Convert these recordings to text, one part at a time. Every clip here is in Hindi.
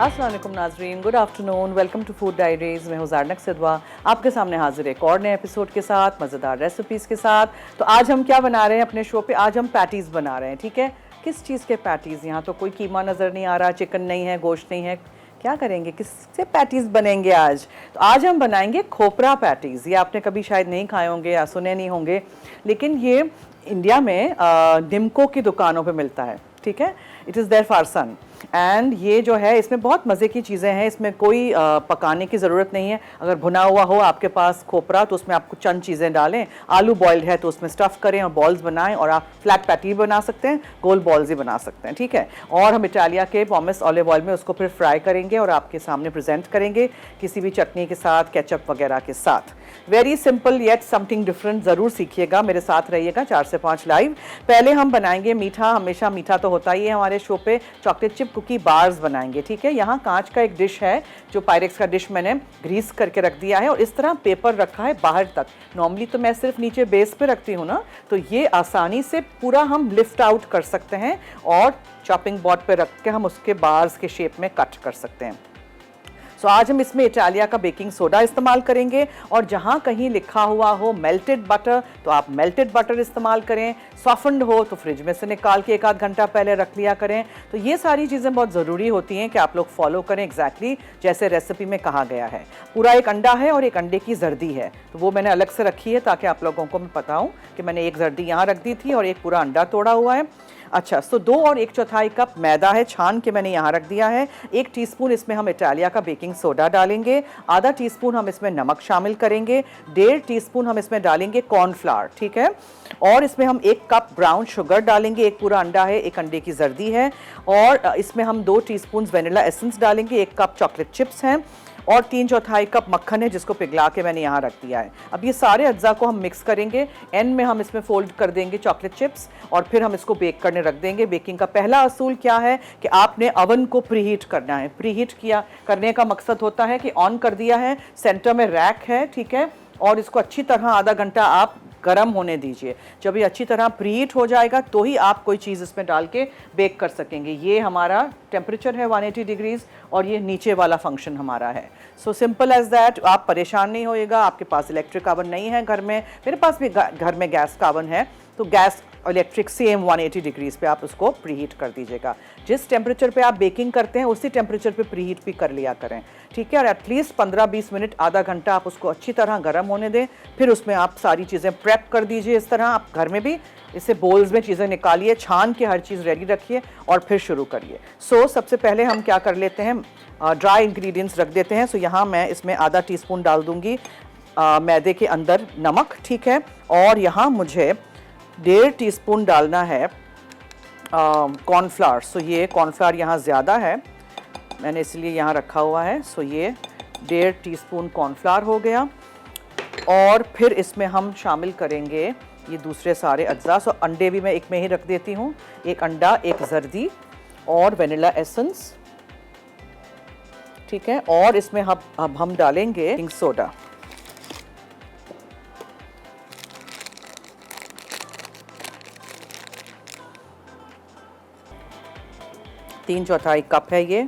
अस्सलाम वालेकुम नाजरीन, good afternoon, welcome to food diaries. मैं हूँ ज़ारनक सिद्वा, आपके सामने हाजिर एक और नए एपिसोड के साथ, मज़ेदार रेसिपीज़ के साथ। तो आज हम क्या बना रहे हैं अपने शो पे? आज हम पैटीज़ बना रहे हैं। ठीक है, किस चीज़ के पैटीज़? यहाँ तो कोई कीमा नज़र नहीं आ रहा, चिकन नहीं है, गोश्त नहीं है, क्या करेंगे? किससे पैटीज़ बनेंगे आज? तो आज हम बनाएंगे खोपरा पैटीज़। ये आपने कभी शायद नहीं खाए होंगे या सुने नहीं होंगे, लेकिन ये इंडिया में निम्को की दुकानों पे मिलता है। ठीक है, इट इज़ देयर फारसन एंड ये जो है इसमें बहुत मज़े की चीज़ें हैं। इसमें कोई पकाने की ज़रूरत नहीं है। अगर भुना हुआ हो आपके पास खोपरा तो उसमें आप चंद चीज़ें डालें। आलू बॉइल्ड है तो उसमें स्टफ़ करें और बॉल्स बनाएं, और आप फ्लैट पैटी बना सकते हैं, गोल बॉल्स ही बना सकते हैं। ठीक है, और हम इटालिया के पॉमेस ऑलिव ऑयल में उसको फिर फ्राई करेंगे और आपके सामने प्रेजेंट करेंगे किसी भी चटनी के साथ, केचप वगैरह के साथ। Very simple yet something different. ज़रूर सीखिएगा, मेरे साथ रहिएगा 4 से 5 लाइव। पहले हम बनाएंगे मीठा। हमेशा मीठा तो होता ही है हमारे शो पे। चॉकलेट चिप कुकी बार्स बनाएंगे। ठीक है, यहाँ कांच का एक डिश है जो पायरेक्स का डिश मैंने ग्रीस करके रख दिया है और इस तरह पेपर रखा है बाहर तक। नॉर्मली तो मैं सिर्फ नीचे बेस पे रखती हूँ ना, तो ये आसानी से पूरा हम लिफ्ट आउट कर सकते हैं और चॉपिंग बोर्ड पे रख के हम उसके बार्स के शेप में कट कर सकते हैं। सो आज हम इसमें इटालिया का बेकिंग सोडा इस्तेमाल करेंगे, और जहाँ कहीं लिखा हुआ हो मेल्टेड बटर तो आप मेल्टेड बटर इस्तेमाल करें। सॉफ्टन्ड हो तो फ्रिज में से निकाल के 1 आध घंटा पहले रख लिया करें। तो ये सारी चीज़ें बहुत ज़रूरी होती हैं कि आप लोग फॉलो करें एग्जैक्टली जैसे रेसिपी में कहा गया है। पूरा एक अंडा है और एक अंडे की जर्दी है, तो वो मैंने अलग से रखी है ताकि आप लोगों को मैं बताऊँ कि मैंने एक जर्दी यहाँ रख दी थी और एक पूरा अंडा तोड़ा हुआ है। अच्छा, तो 2 और 1/4 कप मैदा है, छान के मैंने यहाँ रख दिया है। 1 टीस्पून इसमें हम इटालिया का बेकिंग सोडा डालेंगे। आधा टीस्पून हम इसमें नमक शामिल करेंगे। 1.5 टीस्पून हम इसमें डालेंगे कॉर्नफ्लावर। ठीक है, और इसमें हम 1 कप ब्राउन शुगर डालेंगे। एक पूरा अंडा है, एक अंडे की जर्दी है, और इसमें हम 2 टीस्पून वेनिला एसेंस डालेंगे। 1 कप चॉकलेट चिप्स हैं और 3/4 कप मक्खन है जिसको पिघला के मैंने यहाँ रख दिया है। अब ये सारे अज्जा को हम मिक्स करेंगे। एंड में हम इसमें फोल्ड कर देंगे चॉकलेट चिप्स और फिर हम इसको बेक करने रख देंगे। बेकिंग का पहला असूल क्या है कि आपने अवन को प्रीहीट करना है। प्रीहीट किया करने का मकसद होता है कि ऑन कर दिया है, सेंटर में रैक है, ठीक है, और इसको अच्छी तरह आधा घंटा आप गर्म होने दीजिए। जब ये अच्छी तरह प्रीहीट हो जाएगा तो ही आप कोई चीज़ इसमें डाल के बेक कर सकेंगे। ये हमारा टेम्परेचर है 180 डिग्रीज़ और ये नीचे वाला फंक्शन हमारा है। So simple as that. आप परेशान नहीं होइएगा। आपके पास इलेक्ट्रिक ओवन नहीं है घर में, मेरे पास भी घर में गैस का ओवन है, तो गैस इलेक्ट्रिक सेम 180 डिग्रीज़ पे आप उसको प्रीहीट कर दीजिएगा। जिस टेम्परेचर पे आप बेकिंग करते हैं उसी टेम्परेचर पे प्रीहीट भी कर लिया करें। ठीक है, और एटलीस्ट 15-20 मिनट, आधा घंटा आप उसको अच्छी तरह गर्म होने दें। फिर उसमें आप सारी चीज़ें प्रेप कर दीजिए। इस तरह आप घर में भी इसे बोल्स में चीज़ें निकालिए, छान के हर चीज़ रेडी रखिए और फिर शुरू करिए। सो सबसे पहले हम क्या कर लेते हैं, ड्राई इंग्रेडिएंट्स रख देते हैं। सो यहाँ मैं इसमें आधा टीस्पून डाल दूँगी मैदे के अंदर नमक। ठीक है, और यहाँ मुझे 1.5 टीस्पून डालना है कॉर्नफ्लावर। सो ये कॉर्नफ्लावर यहाँ ज़्यादा है, मैंने इसलिए यहाँ रखा हुआ है। सो ये 1.5 टीस्पून कॉर्नफ्लावर हो गया, और फिर इसमें हम शामिल करेंगे ये दूसरे सारे अज्जा। सो अंडे भी मैं एक में ही रख देती हूँ, 1 अंडा, 1 जर्दी और वेनिला एसेंस। ठीक है, और इसमें अब हम डालेंगे बेकिंग सोडा। तीन चौथाई कप है ये।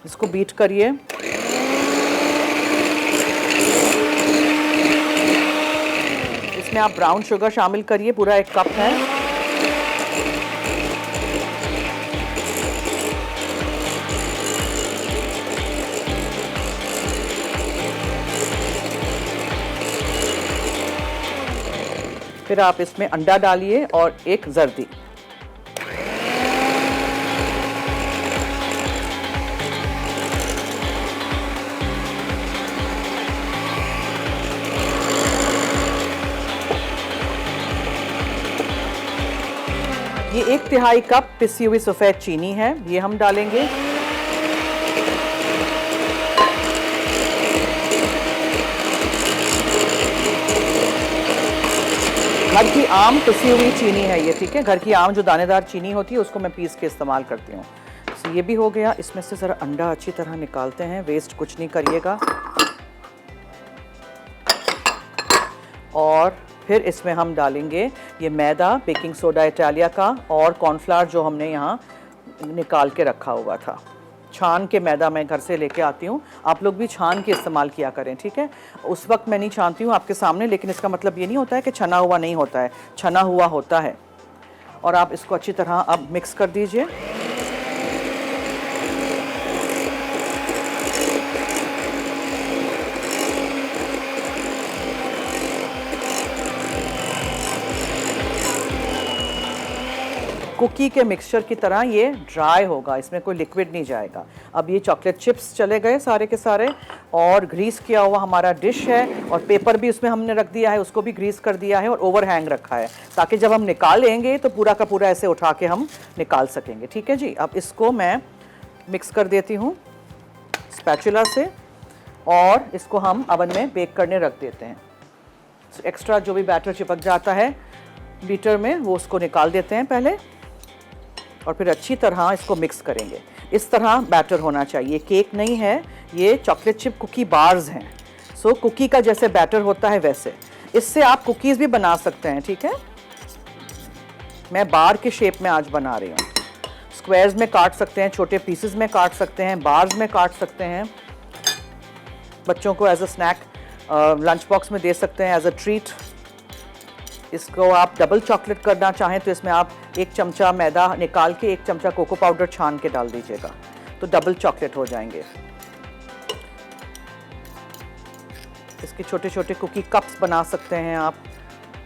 इसको बीट करिए। इसमें आप ब्राउन शुगर शामिल करिए, पूरा 1 कप है। फिर आप इसमें अंडा डालिए और 1 जर्दी। ये 1/3 कप पिसी हुई सफ़ेद चीनी है, ये हम डालेंगे। घर की आम पिसी हुई चीनी है ये। ठीक है, घर की आम जो दानेदार चीनी होती है उसको मैं पीस के इस्तेमाल करती हूँ। ये भी हो गया। इसमें से ज़रा अंडा अच्छी तरह निकालते हैं, वेस्ट कुछ नहीं करिएगा। और फिर इसमें हम डालेंगे ये मैदा, बेकिंग सोडा इटालिया का और कॉर्नफ्लावर जो हमने यहाँ निकाल के रखा हुआ था। छान के मैदा मैं घर से लेके आती हूँ, आप लोग भी छान के इस्तेमाल किया करें, ठीक है। उस वक्त मैं नहीं छानती हूँ आपके सामने, लेकिन इसका मतलब ये नहीं होता है कि छना हुआ नहीं होता है, छना हुआ होता है। और आप इसको अच्छी तरह अब मिक्स कर दीजिए। कुकी के मिक्सचर की तरह ये ड्राई होगा, इसमें कोई लिक्विड नहीं जाएगा। अब ये चॉकलेट चिप्स चले गए सारे के सारे, और ग्रीस किया हुआ हमारा डिश है, और पेपर भी उसमें हमने रख दिया है, उसको भी ग्रीस कर दिया है और ओवरहैंग रखा है, ताकि जब हम निकालेंगे तो पूरा का पूरा ऐसे उठा के हम निकाल सकेंगे, ठीक है जी। अब इसको मैं मिक्स कर देती हूँ स्पैचुला से, और इसको हम अवन में बेक करने रख देते हैं। एक्स्ट्रा जो भी बैटर चिपक जाता है बीटर में, वो उसको निकाल देते हैं पहले, और फिर अच्छी तरह इसको मिक्स करेंगे। इस तरह बैटर होना चाहिए, केक नहीं है, ये चॉकलेट चिप कुकी बार्स हैं। सो कुकी का जैसे बैटर होता है वैसे, इससे आप कुकीज़ भी बना सकते हैं, ठीक है। मैं बार के शेप में आज बना रही हूँ। स्क्वायर्स में काट सकते हैं, छोटे पीसेस में काट सकते हैं, बार्स में काट सकते हैं, बच्चों को as a snack lunch box में दे सकते हैं, एज अ ट्रीट। इसको आप डबल चॉकलेट करना चाहें तो इसमें आप 1 चमचा मैदा निकाल के 1 चमचा कोको पाउडर छान के डाल दीजिएगा, तो डबल चॉकलेट हो जाएंगे। इसके छोटे छोटे कुकी कप्स बना सकते हैं आप,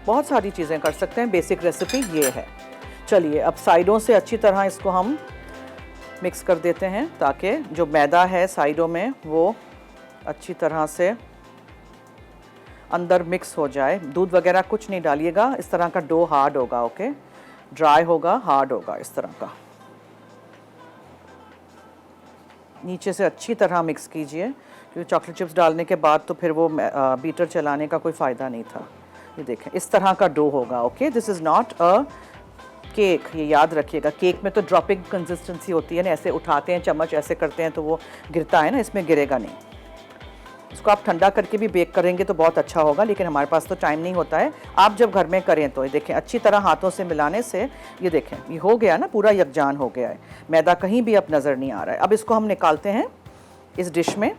बहुत सारी चीज़ें कर सकते हैं। बेसिक रेसिपी ये है। चलिए अब साइडों से अच्छी तरह इसको हम मिक्स कर देते हैं, ताकि जो मैदा है साइडों में वो अच्छी तरह से अंदर मिक्स हो जाए। दूध वगैरह कुछ नहीं डालिएगा, इस तरह का डो हार्ड होगा, ओके, ड्राई होगा, हार्ड होगा इस तरह का। नीचे से अच्छी तरह मिक्स कीजिए, क्योंकि चॉकलेट चिप्स डालने के बाद तो फिर वो बीटर चलाने का कोई फ़ायदा नहीं था। ये देखें इस तरह का डो होगा, okay. This is not a cake, ये याद रखिएगा। केक में तो ड्रॉपिंग कंसिस्टेंसी होती है ना, ऐसे उठाते हैं चम्मच ऐसे करते हैं तो वो गिरता है ना, इसमें गिरेगा नहीं। इसको आप ठंडा करके भी बेक करेंगे तो बहुत अच्छा होगा, लेकिन हमारे पास तो टाइम नहीं होता है। आप जब घर में करें तो ये देखें अच्छी तरह हाथों से मिलाने से ये देखें ये हो गया ना, पूरा यकजान हो गया है, मैदा कहीं भी अब नज़र नहीं आ रहा है। अब इसको हम निकालते हैं इस डिश में,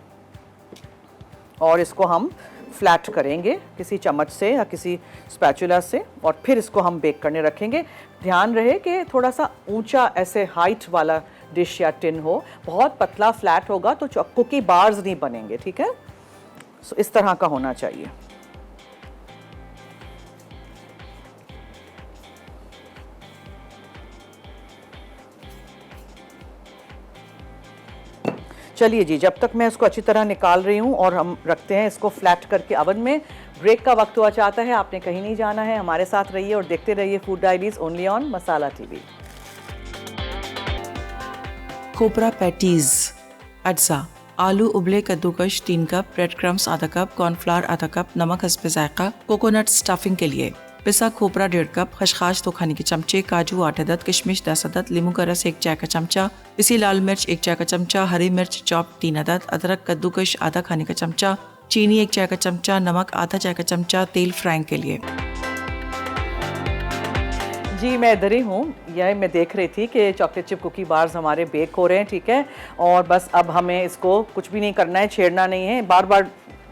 और इसको हम फ्लैट करेंगे किसी चम्मच से या किसी स्पैचुला से, और फिर इसको हम बेक करने रखेंगे। ध्यान रहे कि थोड़ा सा ऊंचा ऐसे हाइट वाला डिश या टिन हो, बहुत पतला फ्लैट होगा तो कुकी बार्स नहीं बनेंगे, ठीक है। सो इस तरह का होना चाहिए। चलिए जी, जब तक मैं इसको अच्छी तरह निकाल रही हूँ और हम रखते हैं इसको फ्लैट करके अवन में। ब्रेक का वक्त हुआ चाहता है, आपने कहीं नहीं जाना है, हमारे साथ रहिए और देखते रहिए Food Diaries only on Masala TV. Khopra patties अज्जा: आलू उबले कद्दूकश 3 कप, ब्रेड क्रम्स आधा कप, कॉर्नफ्लावर आधा कप, नमक हस्बे जायका, कोकोनट स्टफिंग के लिए पिसा खोपरा 1.5 कप, खसखस 2 खाने के चमचे, काजू 8 अदद, किशमिश 10 अदद, नींबू का रस 1 चाय का चमचा, पिसी लाल मिर्च 1 चाय का चमचा, हरी मिर्च चॉप 3 अदद, अदरक कद्दूकश आधा खाने का चमचा, चीनी 1 चाय का चमचा, नमक आधा चाय का चमचा, तेल फ्राइंग के लिए। जी मैं इधर ही हूँ, यह मैं देख रही थी कि चॉकलेट चिप कुकी बार्स हमारे बेक हो रहे हैं, ठीक है। और बस अब हमें इसको कुछ भी नहीं करना है, छेड़ना नहीं है, बार बार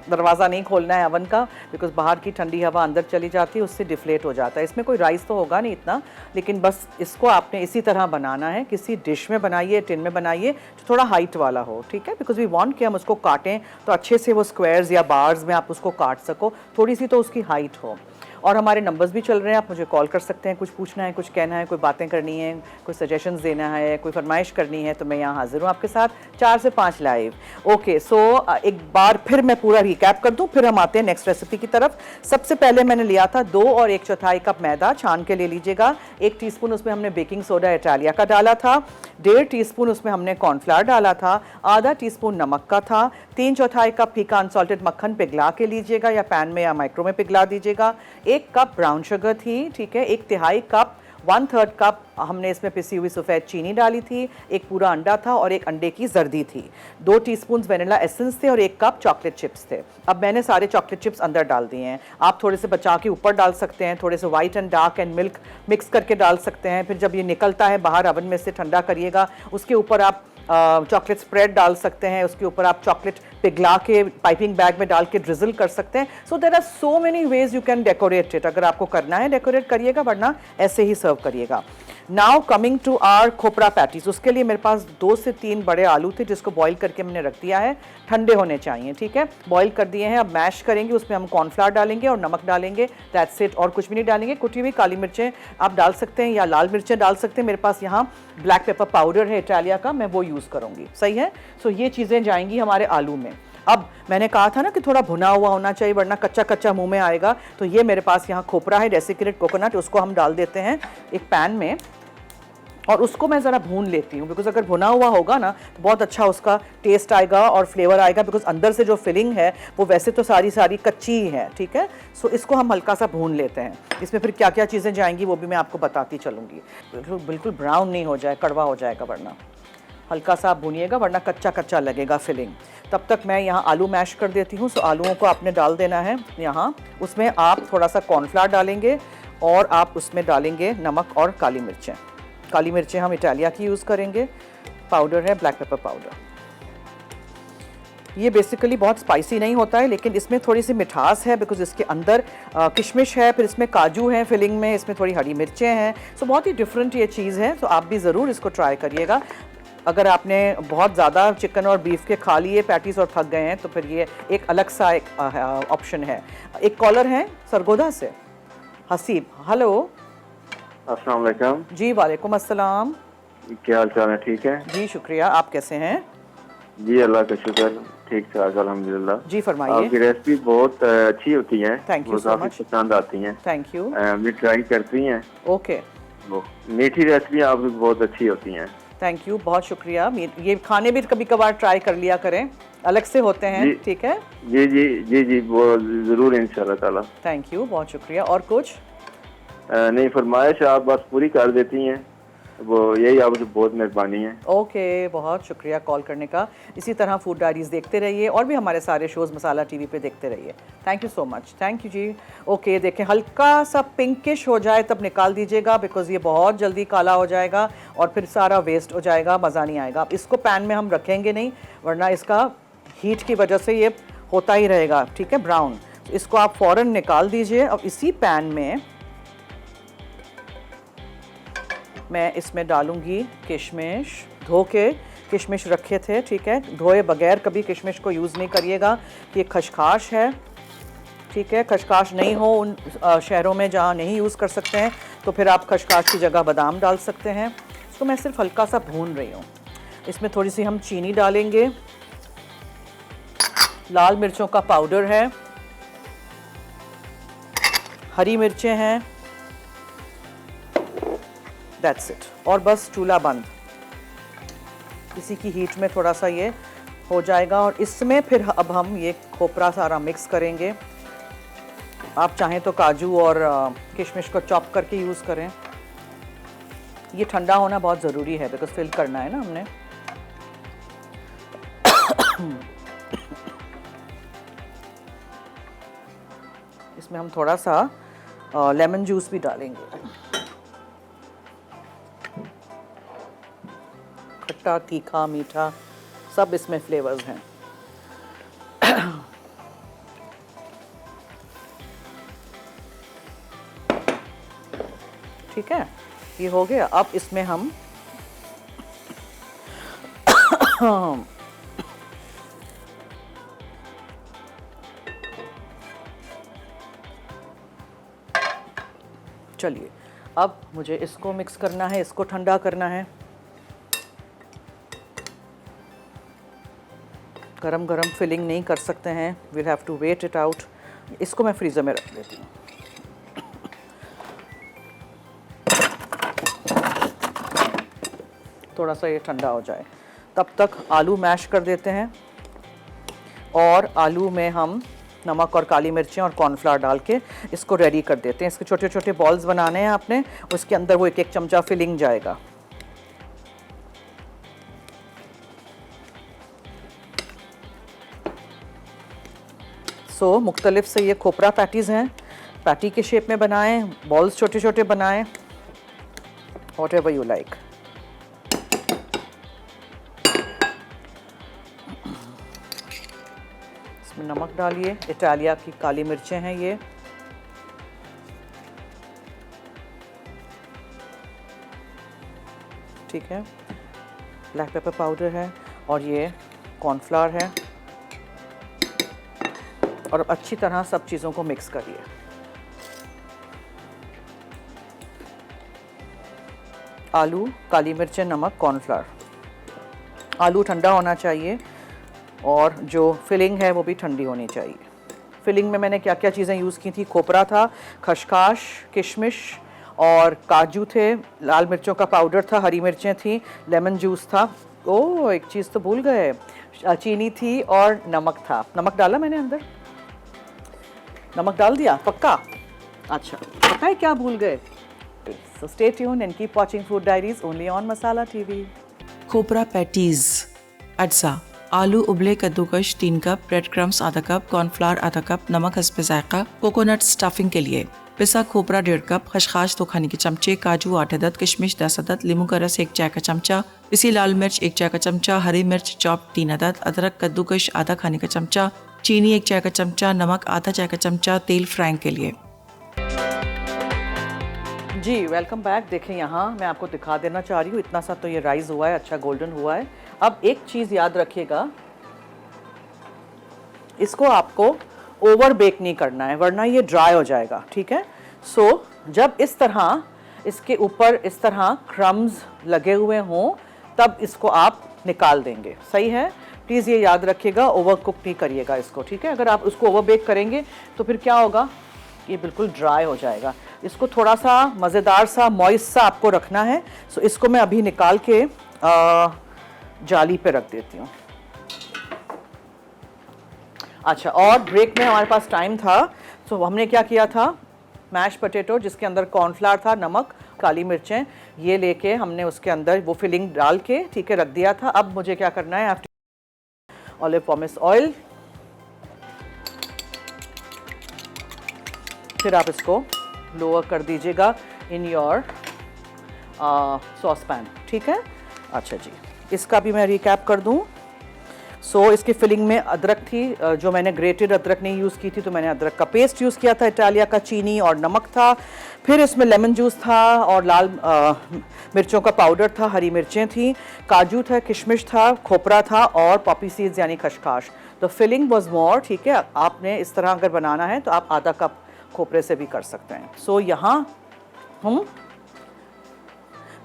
दरवाज़ा नहीं खोलना है अवन का, बिकॉज बाहर की ठंडी हवा अंदर चली जाती है, उससे डिफ्लेट हो जाता है। इसमें कोई राइस तो होगा नहीं इतना, लेकिन बस इसको आपने इसी तरह बनाना है। किसी डिश में बनाइए, टिन में बनाइए जो थोड़ा हाइट वाला हो, ठीक है, बिकॉज वी वांट कि हम उसको काटें तो अच्छे से वो स्क्वायर्स या बार्स में आप उसको काट सको, थोड़ी सी तो उसकी हाइट हो। और हमारे नंबर्स भी चल रहे हैं, आप मुझे कॉल कर सकते हैं, कुछ पूछना है, कुछ कहना है, कोई बातें करनी है, कोई सजेशंस देना है, कोई फरमाइश करनी है, तो मैं यहाँ हाजिर हूँ आपके साथ 4 से 5 लाइव। ओके, सो एक बार फिर मैं पूरा रिकैप कर दूँ, फिर हम आते हैं नेक्स्ट रेसिपी की तरफ। सबसे पहले मैंने लिया था 2 और 1/4 कप मैदा, छान के ले लीजिएगा। 1 टीस्पून उसमें हमने बेकिंग सोडा इटालिया का डाला था, 1.5 टीस्पून उसमें हमने कॉर्नफ्लावर डाला था, आधा टीस्पून नमक का था, 3/4 कप फीका अनसॉल्टेड मक्खन पिघला के लीजिएगा, या पैन में या माइक्रो में पिघला दीजिएगा। 1 कप ब्राउन शुगर थी, ठीक है, 1/3 कप 1/3 कप हमने इसमें पिसी हुई सफ़ेद चीनी डाली थी, एक पूरा अंडा था और एक अंडे की जर्दी थी, 2 टीस्पून वेनिला एसेंस थे और 1 कप चॉकलेट चिप्स थे। अब मैंने सारे चॉकलेट चिप्स अंदर डाल दिए हैं। आप थोड़े से बचा के ऊपर डाल सकते हैं, थोड़े से white and dark and milk mix करके डाल सकते हैं। फिर जब ये निकलता है बाहर ओवन में से ठंडा करिएगा, उसके ऊपर आप चॉकलेट स्प्रेड डाल सकते हैं, उसके ऊपर आप चॉकलेट पिघला के पाइपिंग बैग में डाल के ड्रिजल कर सकते हैं। So there are so many ways you can decorate it. अगर आपको करना है डेकोरेट करिएगा, वरना ऐसे ही सर्व करिएगा। Now coming to our Khopra patties, उसके लिए मेरे पास 2 से 3 बड़े आलू थे जिसको बॉईल करके मैंने रख दिया है, ठंडे होने चाहिए, ठीक है। बॉईल कर दिए हैं, अब मैश करेंगे, उसमें हम कॉर्नफ्लावर डालेंगे और नमक डालेंगे, दैट्स इट, और कुछ भी नहीं डालेंगे। कुटी हुई काली मिर्चें आप डाल सकते हैं या लाल मिर्चें डाल सकते हैं। मेरे पास यहाँ ब्लैक पेपर पाउडर है इटालिया का, मैं वो यूज़ करूँगी, सही है। सो ये चीज़ें जाएंगी हमारे आलू में। अब मैंने कहा था ना कि थोड़ा भुना हुआ होना चाहिए, वरना कच्चा कच्चा मुंह में आएगा। तो ये मेरे पास यहाँ खोपरा है, डेसिकेटेड कोकोनट, उसको हम डाल देते हैं एक पैन में और उसको मैं ज़रा भून लेती हूँ, बिकॉज अगर भुना हुआ होगा ना तो बहुत अच्छा उसका टेस्ट आएगा और फ्लेवर आएगा, बिकॉज अंदर से जो फिलिंग है वो वैसे तो सारी कच्ची ही है, ठीक है। सो इसको हम हल्का सा भून लेते हैं। इसमें फिर क्या क्या चीज़ें जाएंगी वो भी मैं आपको बताती चलूँगी। बिल्कुल ब्राउन नहीं हो जाए, कड़वा हो जाएगा, वरना हल्का सा आप भूनिएगा, वरना कच्चा कच्चा लगेगा फिलिंग। तब तक मैं यहाँ आलू मैश कर देती हूँ। सो आलूओं को आपने डाल देना है यहाँ, उसमें आप थोड़ा सा कॉर्नफ्लावर डालेंगे और आप उसमें डालेंगे नमक और काली मिर्चें। काली मिर्चें हम इटालिया की यूज़ करेंगे, पाउडर है ब्लैक पेपर पाउडर। ये बेसिकली बहुत स्पाइसी नहीं होता है, लेकिन इसमें थोड़ी सी मिठास है, बिकॉज इसके अंदर किशमिश है, फिर इसमें काजू है फिलिंग में, इसमें थोड़ी हरी मिर्चें हैं। सो बहुत ही डिफरेंट ये चीज़ है। तो आप भी ज़रूर इसको ट्राई करिएगा। अगर आपने बहुत ज़्यादा चिकन और बीफ के खा लिए पैटीज़ और थक गए हैं तो फिर ये एक अलग सा एक ऑप्शन है। एक कॉलर है सरगोदा से, हसीब। हेलो। अस्सलाम वालेकुम। जी वालेकुम अस्सलाम। क्या हाल चाल है? ठीक है जी शुक्रिया, आप कैसे हैं? जी अल्लाह का शुक्र, ठीक ठाक अल्हम्दुलिल्लाह। जी फरमाइए। आपकी रेसिपी बहुत अच्छी होती है, Thank you वो so काफी much. पसंद आती हैं। Thank you. भी ट्राई करती हैं ओके, वो मीठी रेसिपी आपकी बहुत अच्छी होती हैं। थैंक यू, बहुत शुक्रिया। ये खाने भी कभी कभार ट्राई कर लिया करें, अलग से होते हैं, जी। ठीक है। जी जी जी जी वो जरूर इंशाल्लाह ताला। थैंक यू, बहुत शुक्रिया। और कुछ? नहीं, फरमाइश आप बस पूरी कर देती हैं, वो यही आपकी बहुत मेहरबानी है। ओके, बहुत शुक्रिया कॉल करने का। इसी तरह फूड डायरीज देखते रहिए और भी हमारे सारे शोज़ मसाला टीवी पे देखते रहिए। Thank you so much, thank you जी। ओके, देखें हल्का सा पिंकिश हो जाए तब निकाल दीजिएगा, बिकॉज ये बहुत जल्दी काला हो जाएगा और फिर सारा वेस्ट हो जाएगा, मज़ा नहीं आएगा। अब इसको पैन में हम रखेंगे नहीं, वरना इसका हीट की वजह से ये होता ही रहेगा, ठीक है, ब्राउन। इसको आप फ़ौरन निकाल दीजिए। अब इसी पैन में मैं इसमें डालूंगी किशमिश। धो के किशमिश रखे थे, ठीक है, धोए बगैर कभी किशमिश को यूज़ नहीं करिएगा। ये खशखाश है, ठीक है। खशखाश नहीं हो उन शहरों में जहाँ नहीं यूज़ कर सकते हैं, तो फिर आप खशखाश की जगह बादाम डाल सकते हैं। इसको मैं सिर्फ हल्का सा भून रही हूँ। इसमें थोड़ी सी हम चीनी डालेंगे, लाल मिर्चों का पाउडर है, हरी मिर्चें हैं, दैट्स इट। और बस चूल्हा बंद। इसी की हीट में थोड़ा सा ये हो जाएगा और इसमें फिर अब हम ये खोपरा सारा मिक्स करेंगे। आप चाहें तो काजू और किशमिश को चॉप करके यूज़ करें। ये ठंडा होना बहुत ज़रूरी है, बिकॉज फिल करना है ना हमने। इसमें हम थोड़ा सा लेमन जूस भी डालेंगे। खट्टा, तीखा, मीठा सब इसमें फ्लेवर्स हैं। ठीक है, ये हो गया। अब इसमें हम चलिए, अब मुझे इसको मिक्स करना है, इसको ठंडा करना है। गरम गरम फिलिंग नहीं कर सकते हैं, we'll have to wait it out. इसको मैं फ्रीज़र में रख देती हूँ। थोड़ा सा ये ठंडा हो जाए, तब तक आलू मैश कर देते हैं। और आलू में हम नमक और काली मिर्चें और कॉर्नफ्लावर डाल के इसको रेडी कर देते हैं। इसके छोटे छोटे बॉल्स बनाने हैं आपने, उसके अंदर वो एक एक चमचा फिलिंग जाएगा। मुख्तलिफ से ये खोपरा पैटीज़ हैं, पैटी के शेप में बनाएं, बॉल्स छोटे छोटे बनाएं, वॉट एवर यू लाइक। इसमें नमक डालिए, इटालिया की काली मिर्चें हैं ये, ठीक है, ब्लैक पेपर पाउडर है और ये कॉर्नफ्लावर है, और अच्छी तरह सब चीज़ों को मिक्स करिए। आलू, काली मिर्चें, नमक, कॉर्नफ्लावर। आलू ठंडा होना चाहिए और जो फिलिंग है वो भी ठंडी होनी चाहिए। फिलिंग में मैंने क्या क्या चीज़ें यूज़ की थी, खोपरा था, खसखस, किशमिश और काजू थे, लाल मिर्चों का पाउडर था, हरी मिर्चें थी, लेमन जूस था, ओह एक चीज़ तो भूल गए, चीनी थी और नमक था। नमक डाला मैंने अंदर, नमक डाल दिया पक्का? अच्छा, पता है क्या भूल गए? So stay tuned and keep watching Food Diaries only on Masala TV. Khopra patties, अज्जा, आलू उबले कद्दूकश 3 कप, ब्रेड क्रम्स आधा कप, कॉर्नफ्लावर आधा कप, नमक हस्बे जायका, कोकोनट स्टफिंग के लिए पिसा खोपरा 1.5 कप, खसखस 2 खाने के चमचे, काजू 8 अदद, किशमिश 10 अदद, लींबू का रस 1 चाय का चमचा, पिसी लाल मिर्च 1 चाय का चमचा, हरी मिर्च चॉप 3 अदद, अदरक कद्दूकश आधा खाने का चमचा, चीनी 1 चाय का चमचा, नमक आधा चाय का चमचा, तेल फ्राइंग के लिए। जी वेलकम बैक। देखें यहाँ मैं आपको दिखा देना चाह रही हूँ, इतना सा तो ये राइस हुआ है, अच्छा गोल्डन हुआ है। अब एक चीज़ याद रखिएगा, इसको आपको ओवर बेक नहीं करना है वरना ये ड्राई हो जाएगा, ठीक है। जब इस तरह इसके ऊपर इस तरह क्रम्स लगे हुए हों तब इसको आप निकाल देंगे, सही है। प्लीज़ ये याद रखिएगा, ओवर कुक नहीं करिएगा इसको, ठीक है। अगर आप उसको ओवर बेक करेंगे तो फिर क्या होगा, ये बिल्कुल ड्राई हो जाएगा। इसको थोड़ा सा मज़ेदार सा मॉइस्ट सा आपको रखना है। इसको मैं अभी निकाल के जाली पे रख देती हूँ। अच्छा, और ब्रेक में हमारे पास टाइम था, हमने क्या किया था, मैश पोटैटो जिसके अंदर कॉर्नफ्लावर था, नमक, काली मिर्चें, ये लेके हमने उसके अंदर वो फिलिंग डाल के, ठीक है, रख दिया था। अब मुझे क्या करना है, ऑलिव पॉमेस ऑयल, फिर आप इसको लोअर कर दीजिएगा इन योर सॉस पैन, ठीक है। अच्छा जी, इसका भी मैं रिकैप कर दूं। इसकी फिलिंग में अदरक थी, जो मैंने ग्रेटेड अदरक नहीं यूज़ की थी, तो मैंने अदरक का पेस्ट यूज़ किया था, इटालिया का, चीनी और नमक था, फिर इसमें लेमन जूस था और लाल मिर्चों का पाउडर था, हरी मिर्चें थी, काजू था, किशमिश था, खोपरा था और पॉपी सीड्स यानी खसखस। तो फिलिंग वाज मोर, ठीक है। आपने इस तरह अगर बनाना है तो आप आधा कप खोपरे से भी कर सकते हैं। यहाँ हम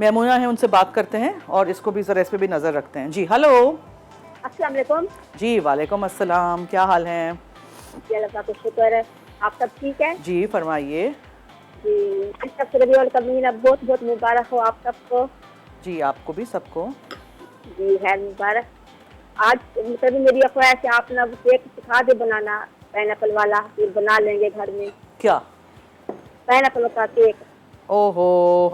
मेमूना है, उनसे बात करते हैं और इसको भी ज़रा इस पर भी नज़र रखते हैं। जी हेलो। अस्सलाम वालेकुम। जी वालेकुम अस्सलाम, क्या हाल हैं? जी अल्लाह का शुक्र है, आप सब ठीक है? जी फरमाइए। जी, सबसे रबीउल का महीना बहुत बहुत मुबारक हो आप सबको। जी आपको भी, सबको। जी है मुबारक। आज कभी मेरी ख्वाहिश है आप ना केक सिखा दे बनाना, पाइनएप्पल वाला, फिर बना लेंगे घर में। क्या? पाइनएप्पल का केक। ओहो,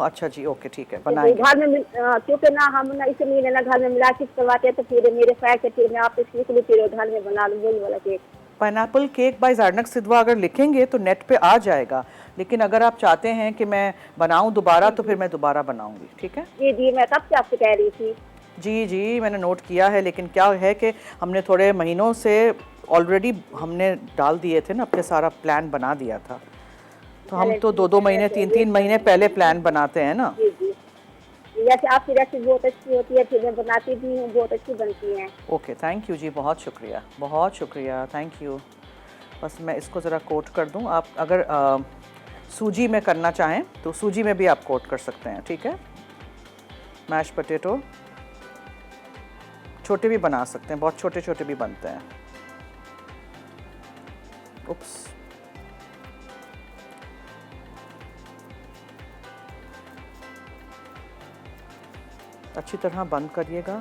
अच्छा जी, ओके ठीक है, बनाएंगे। घर में क्योंकि ना हम ना इस महीने ना घर में मिलावट करवाते हैं, तो फिर मेरे ख्वाहिश है फिर मैं आप सीख ली, फिर घर में बना लूँ वही वाला cake. Pineapple cake bye Zarnak सिदवा अगर लिखेंगे तो नेट पे आ जाएगा, लेकिन अगर आप चाहते हैं कि मैं बनाऊं दोबारा तो फिर मैं दोबारा बनाऊंगी, ठीक है। जी जी, मैं कब से आपसे कह रही थी। जी जी, मैंने नोट किया है, लेकिन क्या है कि हमने थोड़े महीनों से ऑलरेडी हमने डाल दिए थे ना, अपने सारा प्लान बना दिया था, तो हम तो 2-2 महीने 3-3 महीने पहले प्लान बनाते हैं ना। जी जी, जैसे आपकी रेसिपी बहुत अच्छी होती है, फिर मैं बनाती भी हूँ, बहुत अच्छी बनती है। ओके, थैंक यू जी, बहुत शुक्रिया, बहुत शुक्रिया, थैंक यू। बस मैं इसको ज़रा कोट कर दूँ। आप अगर सूजी में करना चाहें तो सूजी में भी आप कोट कर सकते हैं, ठीक है। मैश पोटैटो छोटे भी बना सकते हैं, बहुत छोटे छोटे भी बनते हैं। उप्स, अच्छी तरह बंद करिएगा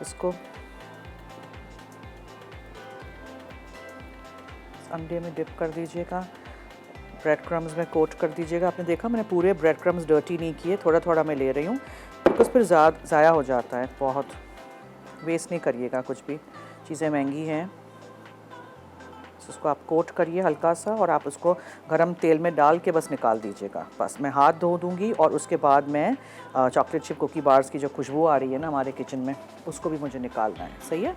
इसको। अंडे में डिप कर दीजिएगा, ब्रेड क्रम्स में कोट कर दीजिएगा। आपने देखा मैंने पूरे ब्रेड क्रम्स डर्टी नहीं किए, थोड़ा थोड़ा मैं ले रही हूँ बिकॉज फिर ज़ाया हो जाता है, बहुत वेस्ट नहीं करिएगा कुछ भी, चीज़ें महंगी हैं। उसको आप कोट करिए हल्का सा और आप उसको गरम तेल में डाल के बस निकाल दीजिएगा। बस मैं हाथ धो दूँगी और उसके बाद मैं चॉकलेट चिप कुकी बार्स की जो खुशबू आ रही है ना हमारे किचन में, उसको भी मुझे निकालना है। सही है।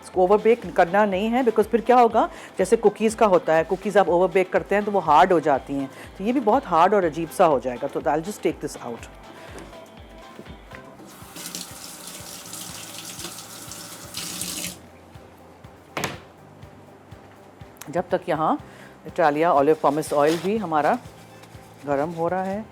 इसको ओवर बेक करना नहीं है बिकॉज फिर क्या होगा, जैसे कुकीज़ का होता है, कुकीज़ आप ओवर बेक करते हैं तो वो हार्ड हो जाती हैं, तो ये भी बहुत हार्ड और अजीब सा हो जाएगा। तो I just take this out. जब तक यहाँ इटालिया ऑलिव पॉमिस ऑयल भी हमारा गरम हो रहा है,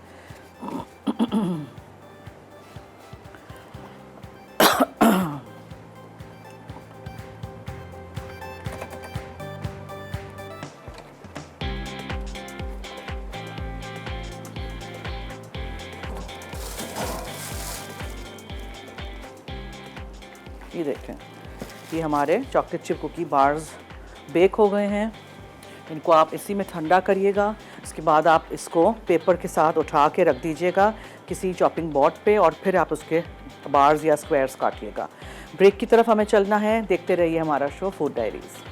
ये देखें ये हमारे chocolate chip cookie bars bake हो गए हैं। इनको आप इसी में ठंडा करिएगा। इसके बाद आप इसको पेपर के साथ उठा के रख दीजिएगा किसी चॉपिंग बोर्ड पे और फिर आप उसके बार्स या स्क्वायर्स काटिएगा। ब्रेक की तरफ हमें चलना है, देखते रहिए हमारा show food diaries.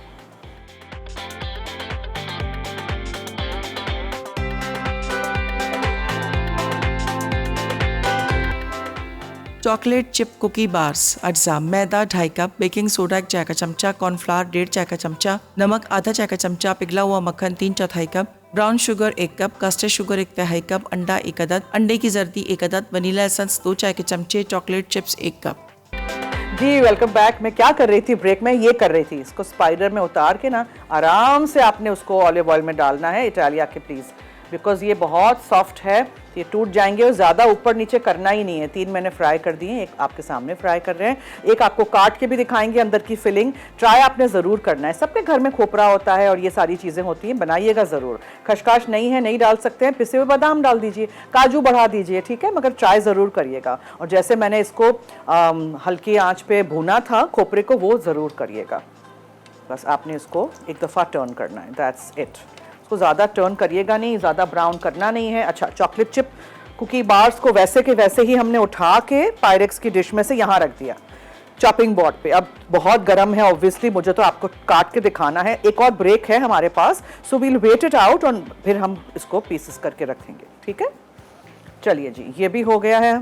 Chocolate chip cookie bars अज्जा, मैदा 2.5 कप, बेकिंग सोडा 1 चाय का चमचा, कॉर्नफ्लावर 1.5 चाय का चमचा, नमक आधा चाय का चमचा, पिघला हुआ मक्खन 3/4 cup, brown sugar 1 cup, custard sugar 1/2 cup, अंडा 1 अदद, अंडे की जर्दी 1 अदद, वनीला एसेंस 2 चाय के चमचे, चॉकलेट चिप्स 1 कप। जी वेलकम बैक। मैं क्या कर रही थी ब्रेक में, ये कर रही थी, इसको स्पाइडर में उतार के ना आराम से आपने उसको ऑलिव ऑयल में डालना है इटालिया के प्लीज़, बिकॉज ये बहुत सॉफ्ट है, ये टूट जाएंगे और ज़्यादा ऊपर नीचे करना ही नहीं है। 3 मैंने फ्राई कर दिए, एक आपके सामने फ्राई कर रहे हैं, एक आपको काट के भी दिखाएंगे अंदर की फिलिंग। ट्राई आपने ज़रूर करना है, सबके घर में खोपरा होता है और ये सारी चीज़ें होती हैं, बनाइएगा ज़रूर। खशखाश नहीं है, नहीं डाल सकते हैं, पिसे हुए बादाम डाल दीजिए, काजू बढ़ा दीजिए, ठीक है, मगर ट्राई ज़रूर करिएगा। और जैसे मैंने इसको हल्की आँच पे भूना था खोपरे को, वो ज़रूर करिएगा। बस आपने इसको एक दफ़ा टर्न करना है, दैट्स इट। इसको ज़्यादा टर्न करिएगा नहीं, ज़्यादा ब्राउन करना नहीं है। अच्छा, चॉकलेट चिप कुकी बार्स को वैसे के वैसे ही हमने उठा के पायरेक्स की डिश में से यहाँ रख दिया चॉपिंग बोर्ड पे। अब बहुत गर्म है ऑब्वियसली, मुझे तो आपको काट के दिखाना है। एक और ब्रेक है हमारे पास, so we'll wait it out और फिर हम इसको पीसेस करके रखेंगे, ठीक है। चलिए जी, ये भी हो गया है।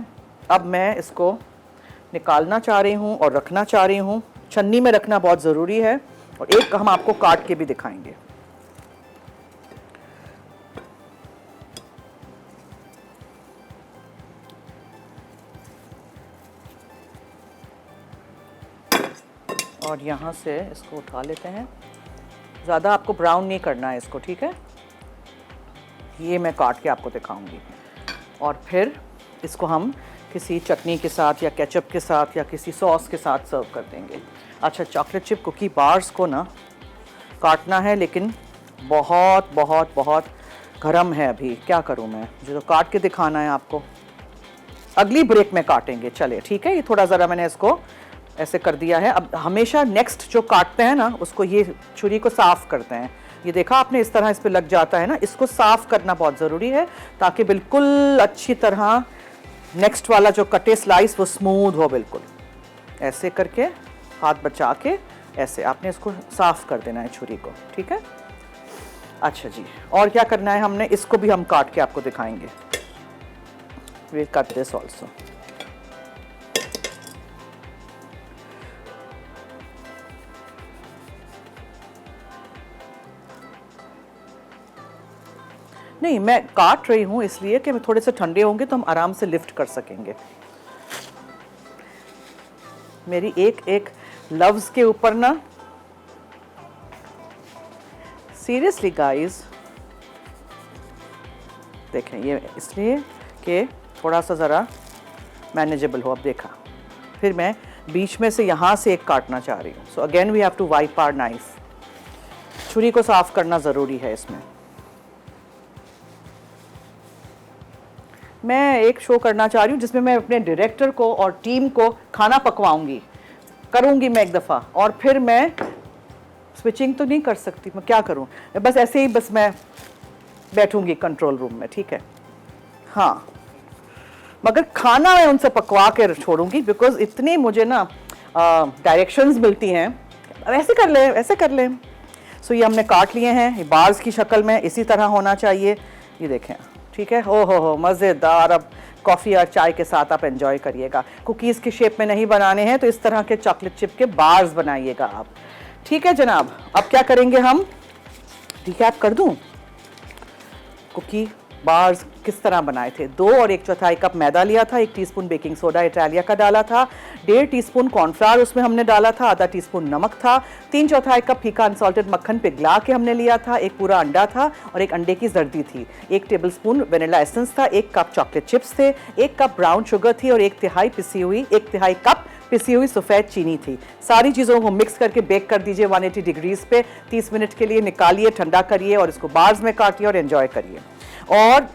अब मैं इसको निकालना चाह रही हूँ और रखना चाह रही हूँ। छन्नी में रखना बहुत ज़रूरी है और एक हम आपको काट के भी दिखाएंगे। और यहाँ से इसको उठा लेते हैं। ज़्यादा आपको ब्राउन नहीं करना है इसको, ठीक है। ये मैं काट के आपको दिखाऊंगी और फिर इसको हम किसी चटनी के साथ या केचप के साथ या किसी सॉस के साथ सर्व कर देंगे। अच्छा, चॉकलेट चिप कुकी बार्स को ना काटना है, लेकिन बहुत बहुत बहुत गर्म है अभी, क्या करूँ मैं, मुझे तो काट के दिखाना है आपको। अगली ब्रेक में काटेंगे, चले ठीक है। ये थोड़ा ज़रा मैंने इसको ऐसे कर दिया है। अब हमेशा नेक्स्ट जो काटते हैं ना, उसको ये छुरी को साफ़ करते हैं। ये देखा आपने, इस तरह इस पे लग जाता है ना, इसको साफ़ करना बहुत ज़रूरी है ताकि बिल्कुल अच्छी तरह नेक्स्ट वाला जो कटे स्लाइस वो स्मूथ हो बिल्कुल। ऐसे करके हाथ बचा के ऐसे आपने इसको साफ़ कर देना है छुरी को, ठीक है। अच्छा जी, और क्या करना है हमने, इसको भी हम काट के आपको दिखाएंगे। We cut this also. नहीं, मैं काट रही हूँ इसलिए कि मैं थोड़े से ठंडे होंगे तो हम आराम से लिफ्ट कर सकेंगे। मेरी एक एक लव्स के ऊपर ना, सीरियसली गाइस, देखें ये इसलिए कि थोड़ा सा ज़रा मैनेजेबल हो। अब देखा, फिर मैं बीच में से यहाँ से एक काटना चाह रही हूँ। So again we have to wipe our knife. छुरी को साफ़ करना ज़रूरी है इसमें। मैं एक शो करना चाह रही हूँ जिसमें मैं अपने डायरेक्टर को और टीम को खाना पकवाऊंगी। करूँगी मैं एक दफ़ा और फिर मैं स्विचिंग तो नहीं कर सकती, मैं क्या करूँ, बस ऐसे ही बस मैं बैठूँगी कंट्रोल रूम में, ठीक है। हाँ, मगर खाना मैं उनसे पकवा कर छोड़ूंगी, बिकॉज इतनी मुझे ना डायरेक्शंस मिलती हैं, ऐसे कर ले ऐसे कर ले। सो ये हमने काट लिए हैं, ये बार्स की शक्ल में इसी तरह होना चाहिए, ये देखें, ठीक है। हो मज़ेदार। अब कॉफ़ी और चाय के साथ आप एंजॉय करिएगा। कुकीज़ की शेप में नहीं बनाने हैं तो इस तरह के चॉकलेट चिप के बार्स बनाइएगा आप, ठीक है जनाब। अब क्या करेंगे हम, रिकैप कर दूं, कुकी बार्स किस तरह बनाए थे। 2 और 1/4 कप मैदा लिया था, 1 टीस्पून बेकिंग सोडा इटालिया का डाला था, 1.5 टीस्पून कॉर्नफ्लावर उसमें हमने डाला था, आधा टीस्पून नमक था, 3/4 कप फीका अनसॉल्टेड मक्खन पिघला के हमने लिया था, 1 पूरा अंडा था और 1 अंडे की जर्दी थी, 1 टेबलस्पून वेनिला एसेंस था, 1 कप चॉकलेट चिप्स थे, 1 कप ब्राउन शुगर थी और 1/3 कप पिसी हुई सफ़ेद चीनी थी। सारी चीज़ों को मिक्स करके बेक कर दीजिए 180 डिग्रीज पे 30 मिनट के लिए। निकालिए, ठंडा करिए और इसको बार्स में काटिए और एंजॉय करिए। और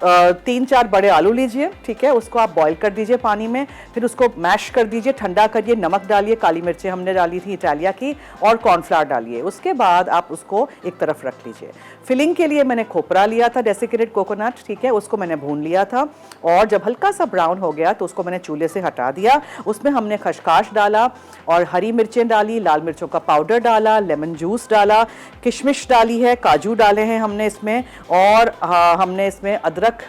3-4 बड़े आलू लीजिए, ठीक है, उसको आप बॉईल कर दीजिए पानी में, फिर उसको मैश कर दीजिए, ठंडा करिए, नमक डालिए, काली मिर्चें हमने डाली थी इटालिया की, और कॉर्नफ्लावर डालिए। उसके बाद आप उसको एक तरफ रख लीजिए। फिलिंग के लिए मैंने खोपरा लिया था, डेसिकेटेड कोकोनट, ठीक है, उसको मैंने भून लिया था और जब हल्का सा ब्राउन हो गया तो उसको मैंने चूल्हे से हटा दिया। उसमें हमने खसखस डाला और हरी मिर्चें डाली, लाल मिर्चों का पाउडर डाला, लेमन जूस डाला, किशमिश डाली है, काजू डाले हैं हमने इसमें, और हमने इसमें अदरक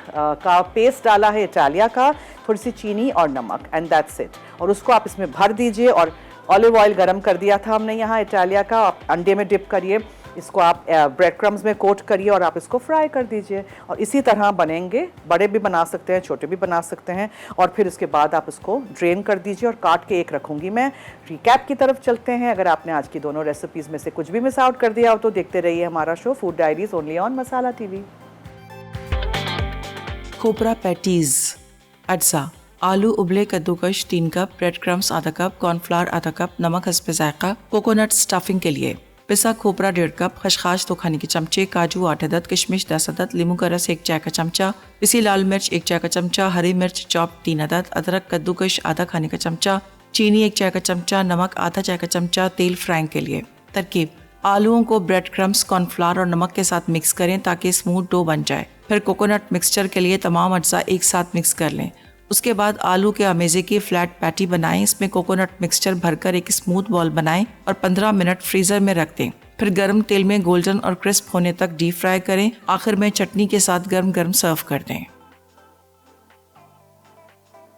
का पेस्ट डाला है इटालिया का, थोड़ी सी चीनी और नमक, एंड दैट्स इट। और उसको आप इसमें भर दीजिए और ऑलिव ऑयल गरम कर दिया था हमने यहाँ इटालिया का, आप अंडे में डिप करिए, इसको आप ब्रेड क्रम्स में कोट करिए और आप इसको फ्राई कर दीजिए। और इसी तरह बनेंगे, बड़े भी बना सकते हैं, छोटे भी बना सकते हैं। और फिर उसके बाद आप इसको ड्रेन कर दीजिए और काट के एक रखूँगी मैं। रिकैप की तरफ चलते हैं। अगर आपने आज की दोनों रेसिपीज़ में से कुछ भी मिस आउट कर दिया हो तो देखते रहिए हमारा show Food Diaries only on Masala TV. Khopra patties, अज्जा, आलू उबले कद्दूकश 3 कप, ब्रेड क्रम्स आधा कप, कॉर्नफ्लावर आधा कप, नमक हस्बे जायका, कोकोनट स्टफिंग के लिए पिसा खोपरा 1.5 कप, खसखस 2 खाने के चमचे, काजू 8 अदद, किशमिश 10 अदद, नींबू का रस 1 चाय का चमचा, पिसी लाल मिर्च 1 चाय का चमचा, हरी मिर्च चॉप 3 अदद, अदरक कद्दूकश आधा खाने का चमचा, चीनी 1 चाय का चमचा, नमक आधा चाय का चमचा, तेल फ्राइंग के लिए। तरकीब: आलूओं को ब्रेड क्रम्स, कॉर्नफ्लावर और नमक के साथ मिक्स करें ताकि स्मूथ डो बन जाए। फिर कोकोनट मिक्सचर के लिए तमाम अज्जा एक साथ मिक्स कर लें। उसके बाद आलू के अमेज़े की फ्लैट पैटी बनाएं, इसमें कोकोनट मिक्सचर भरकर एक स्मूथ बॉल बनाएं और 15 मिनट फ्रीजर में रख दें। फिर गर्म तेल में गोल्डन और क्रिस्प होने तक डीप फ्राई करें। आखिर में चटनी के साथ गर्म गर्म सर्व कर दें।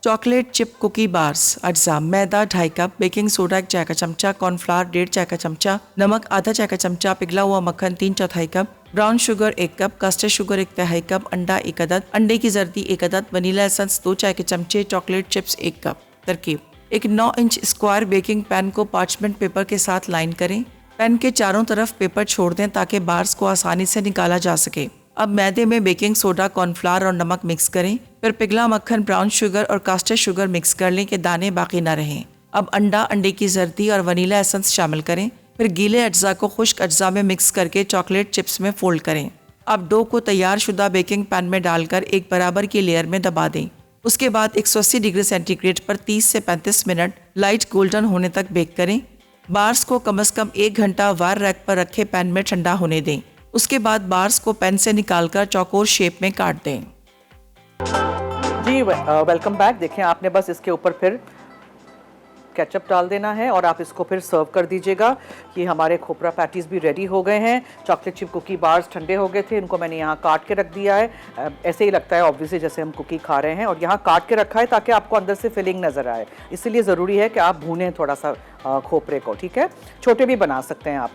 चॉकलेट चिप कुकी बार्स, अज्जा: मैदा 2.5 कप, बेकिंग सोडा 1 चाय का चमचा, कॉर्नफ्लावर 1.5 चाय का चमचा, नमक आधा चाय का चमचा, पिघला हुआ मक्खन 3/4 cup, brown sugar 1 cup, custard sugar 1/2 cup, अंडा 1 अदद, अंडे की जर्दी 1 अदद, वनीला एसेंस 2 चाय के चमचे, चॉकलेट चिप्स 1 कप। तरकीब: एक 9 इंच स्क्वायर बेकिंग पैन को पार्चमेंट पेपर के साथ लाइन करें। पैन के चारों तरफ पेपर छोड़ दें ताकि बार्स को आसानी से निकाला जा सके। अब मैदे में बेकिंग सोडा, कॉर्नफ्लावर और नमक मिक्स करें। फिर पिघला मक्खन, ब्राउन शुगर और कास्टर्ड शुगर मिक्स कर लें कि दाने बाकी ना रहें। अब अंडा, अंडे की जर्दी और वनीला एसेंस शामिल करें। फिर गीले अज्जा को खुश्क अज्जा में मिक्स करके चॉकलेट चिप्स में फोल्ड करें। अब डो को तैयार शुदा बेकिंग पैन में डालकर एक बराबर की लेयर में दबा दें। उसके बाद 180 डिग्री सेंटीग्रेड पर 30 से 35 मिनट लाइट गोल्डन होने तक बेक करें। बार्स को कम से कम 1 घंटा वार रैक पर रखे पैन में ठंडा होने दें। उसके बाद बार्स को पैन से निकालकर चौकोर शेप में काट दें। जी वेलकम बैक। देखें, आपने बस इसके ऊपर फिर केचप डाल देना है और आप इसको फिर सर्व कर दीजिएगा। ये हमारे खोपरा पैटीज़ भी रेडी हो गए हैं। चॉकलेट चिप कुकी बार्स ठंडे हो गए थे, इनको मैंने यहाँ काट के रख दिया है। ऐसे ही लगता है ऑब्वियसली जैसे हम कुकी खा रहे हैं, और यहाँ काट के रखा है ताकि आपको अंदर से फिलिंग नज़र आए। इसीलिए ज़रूरी है कि आप भूनें थोड़ा सा खोपरे को, ठीक है। छोटे भी बना सकते हैं आप।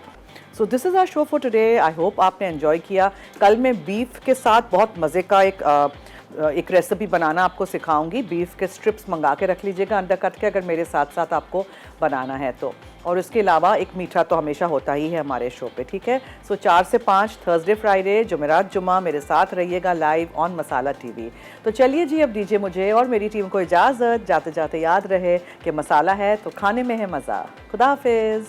So this is our show for today. I hope आपने एंजॉय किया। कल मैं बीफ के साथ बहुत मज़े का एक रेसिपी बनाना आपको सिखाऊंगी। बीफ के स्ट्रिप्स मंगा के रख लीजिएगा अंडर कट के, अगर मेरे साथ साथ आपको बनाना है तो। और इसके अलावा एक मीठा तो हमेशा होता ही है हमारे शो पे, ठीक है। सो 4 से 5 थर्सडे, फ्राइडे, जुमेरात, जुमा मेरे साथ रहिएगा लाइव ऑन मसाला टीवी। तो चलिए जी, अब दीजिए मुझे और मेरी टीम को इजाज़त। जाते जाते याद रहे कि मसाला है तो खाने में है मज़ा। खुदा हाफिज़।